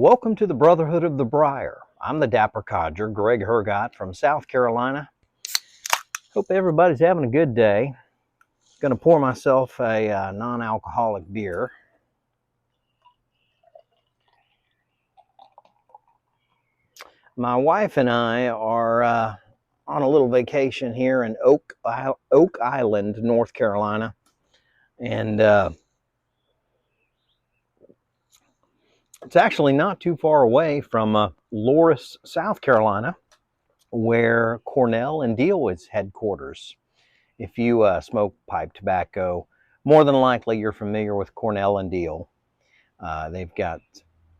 Welcome to the Brotherhood of the Briar. I'm the Dapper Codger, Greg Hergott from South Carolina. Hope everybody's having a good day. Going to pour myself a non-alcoholic beer. My wife and I are on a little vacation here in Oak Island, North Carolina. And it's actually not too far away from Loris, South Carolina, where Cornell Diehl is headquarters. If you smoke pipe tobacco, more than likely you're familiar with Cornell Diehl. They've got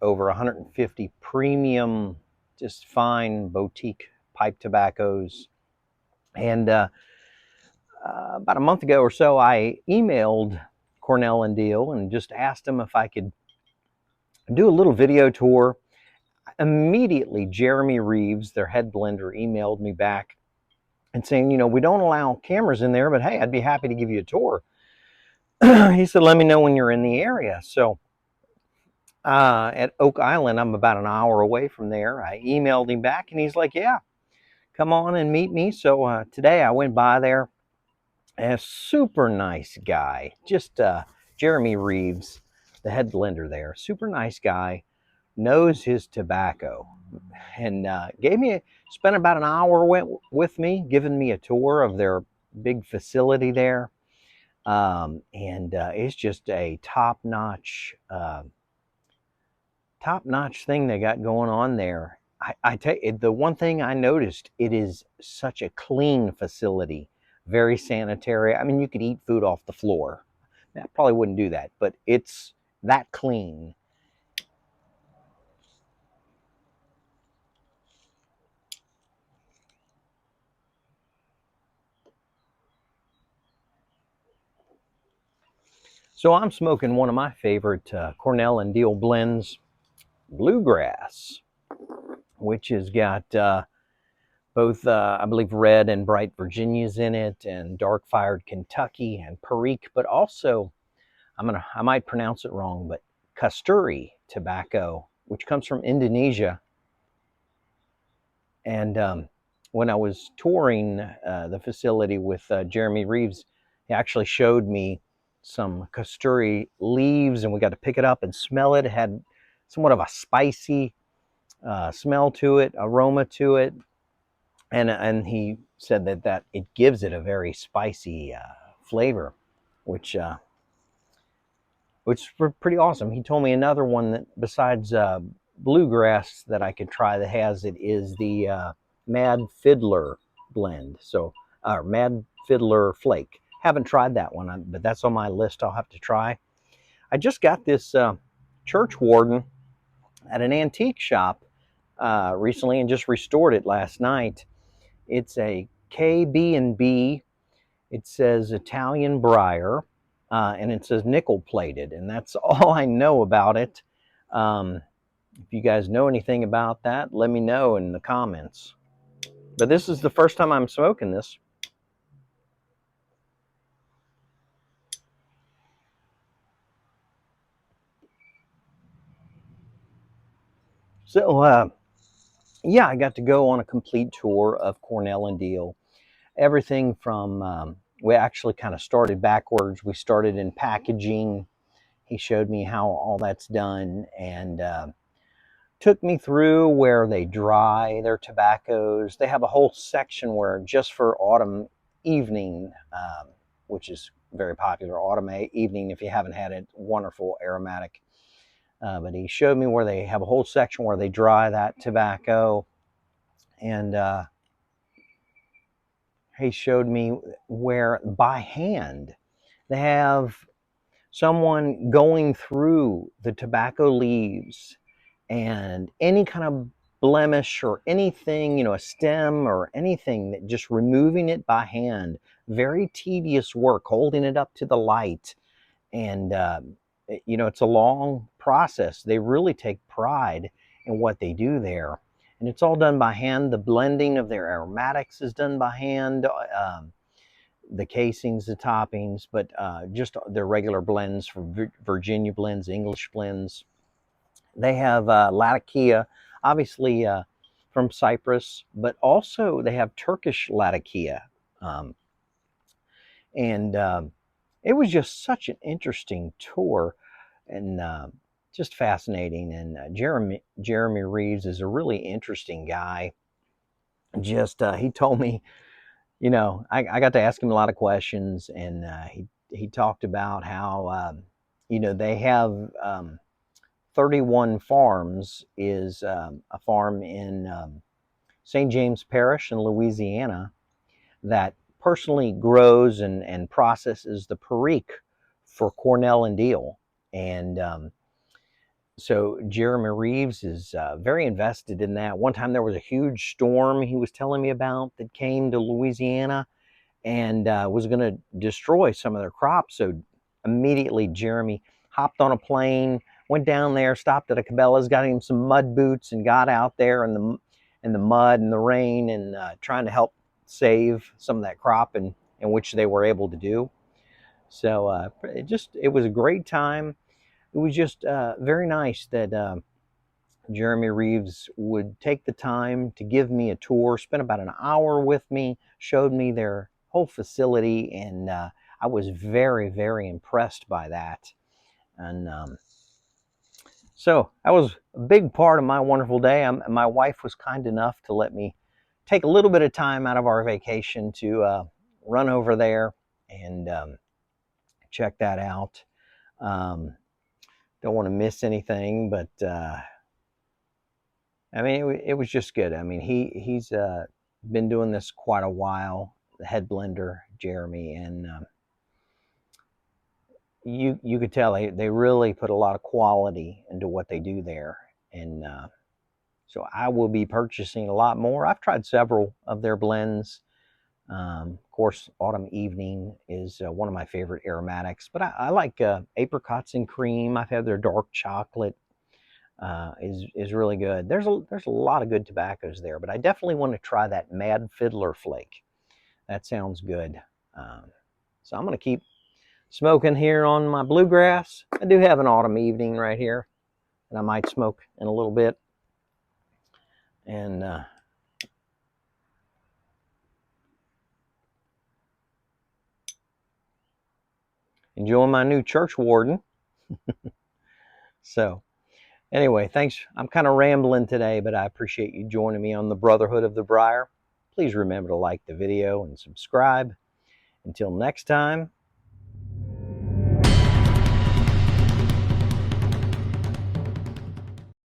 over 150 premium, just fine boutique pipe tobaccos. And about a month ago or so, I emailed Cornell Diehl and just asked them if I could do a little video tour. Immediately, Jeremy Reeves, their head blender, emailed me back and saying, we don't allow cameras in there, but hey, I'd be happy to give you a tour. He said, let me know when you're in the area. So at Oak Island, I'm about an hour away from there. I emailed him back and he's like, yeah, come on and meet me. So today I went by there. A super nice guy, just Jeremy Reeves, the head blender there, super nice guy, knows his tobacco, and spent about an hour with me, giving me a tour of their big facility there. It's just a top-notch thing they got going on there. I tell you, the one thing I noticed, it is such a clean facility, very sanitary. I mean, you could eat food off the floor. I probably wouldn't do that, but it's that clean. So I'm smoking one of my favorite Cornell Diehl blends, Bluegrass, which has got both, I believe, red and bright Virginias in it, and dark-fired Kentucky and Perique, but also, I might pronounce it wrong, but Kasturi tobacco, which comes from Indonesia. And when I was touring the facility with Jeremy Reeves, he actually showed me some Kasturi leaves, and we got to pick it up and smell it. It had somewhat of a spicy smell to it, aroma to it. And he said that it gives it a very spicy flavor, which is pretty awesome. He told me another one that besides Bluegrass that I could try that has it is the Mad Fiddler blend. So, Mad Fiddler Flake. Haven't tried that one, but that's on my list. I'll have to try. I just got this Churchwarden at an antique shop recently and just restored it last night. It's a KB&B. It says Italian Briar, and it says nickel plated, and that's all I know about it. If you guys know anything about that, let me know in the comments. But this is the first time I'm smoking this. So, yeah, I got to go on a complete tour of Cornell Diehl. Everything from, we actually kind of started backwards. We started in packaging. He showed me how all that's done, and took me through where they dry their tobaccos. They have a whole section where just for autumn evening, which is very popular, autumn evening, if you haven't had it, wonderful aromatic. But he showed me where they have a whole section where they dry that tobacco. And he showed me where by hand they have someone going through the tobacco leaves and any kind of blemish or anything, a stem or anything, that just removing it by hand. Very tedious work, holding it up to the light. And, it's a long process. They really take pride in what they do there. And it's all done by hand. The blending of their aromatics is done by hand. The casings, the toppings, but just their regular blends for Virginia blends, English blends. They have Latakia, obviously from Cyprus, but also they have Turkish Latakia. Um, and it was just such an interesting tour and just fascinating. And Jeremy Reeves is a really interesting guy. Just he told me, I got to ask him a lot of questions, and he talked about how they have 31 Farms is a farm in St. James Parish in Louisiana that personally grows and processes the perique for Cornell and Diehl. And so Jeremy Reeves is very invested in that. One time there was a huge storm he was telling me about that came to Louisiana and was going to destroy some of their crops. So immediately Jeremy hopped on a plane, went down there, stopped at a Cabela's, got him some mud boots, and got out there in the mud and the rain and trying to help save some of that crop, and which they were able to do. So it was a great time. It was just very nice that Jeremy Reeves would take the time to give me a tour, spent about an hour with me, showed me their whole facility, and I was very, very impressed by that. And so that was a big part of my wonderful day. My wife was kind enough to let me take a little bit of time out of our vacation to run over there and check that out. Don't want to miss anything, but I mean, it was just good. I mean, he's been doing this quite a while, the head blender, Jeremy, and you could tell they really put a lot of quality into what they do there. And so I will be purchasing a lot more. I've tried several of their blends. Of course, Autumn Evening is one of my favorite aromatics, but I like apricots and cream. I've had their dark chocolate. Is really good. There's a lot of good tobaccos there, but I definitely want to try that Mad Fiddler Flake. That sounds good. So I'm going to keep smoking here on my bluegrass. I do have an Autumn Evening right here, and I might smoke in a little bit. And enjoying my new Churchwarden. So anyway, thanks. I'm kind of rambling today, but I appreciate you joining me on the Brotherhood of the Briar. Please remember to like the video and subscribe. Until next time,